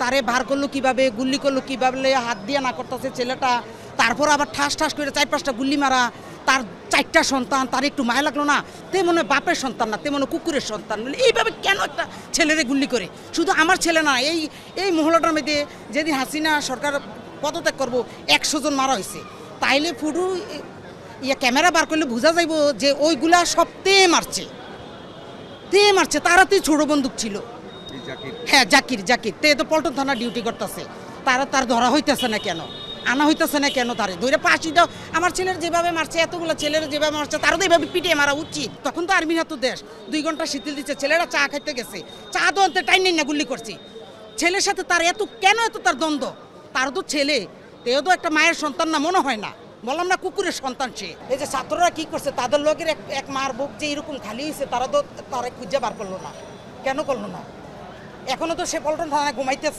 তারে বার করলো কিভাবে, গুল্লি করলো কিভাবে, হাত দিয়ে না করতেছে ছেলেটা, তারপর আবার ঠাস ঠাস করে 4-5টা গুল্লি মারা, তার 4টা সন্তান, তার একটু মায়া লাগলো না, তে মনে হয় বাপের সন্তান না, তে মনে হয় কুকুরের সন্তান। এইভাবে কেন একটা ছেলেরে গুল্লি করে? শুধু আমার ছেলে না, এই মহলাটার মধ্যে যেদিন হাসিনা সরকার পদত্যাগ করবো 100 জন মারা হয়েছে। তাইলে ফুটু ক্যামেরা বার করলে বোঝা যাইব যে ওইগুলা সব তে মারছে, তারাতেই ছোট বন্দুক ছিল। হ্যাঁ, জাকির তে তো পল্টন থানা ডিউটি করতেছে, তার ধরা হইতেছে না কেন, আনা হইতেছে না কেন? তারে ধরে ফাঁসি দাও। আমার ছেলের যেভাবে মারছে, এতগুলো ছেলের যেভাবে মারছে, তারও তো এইভাবে পিটিয়ে মারা উচিত। তখন তো আর্মির হাতে দেশ, 2 ঘন্টা শিথিল দিচ্ছে, ছেলেরা চা খাইতে গেছে, চা তো অন্তে টাইম নেই না, গুল্লি করছে ছেলের সাথে। তার কেন এত তার দ্বন্দ্ব? তারও তো ছেলে, তেও তো একটা মায়ের সন্তান না, মনে হয় না? বললাম না, কুকুরের সন্তান সে। এই যে ছাত্ররা কি করছে, তাদের লোকের এক মার বুক যে এরকম খালি হয়েছে, তারা তো তারা খুঁজে বার করলো না, কেন করলো না? এখনো তো সে পল্টন থানায় ঘুমাইতেছে।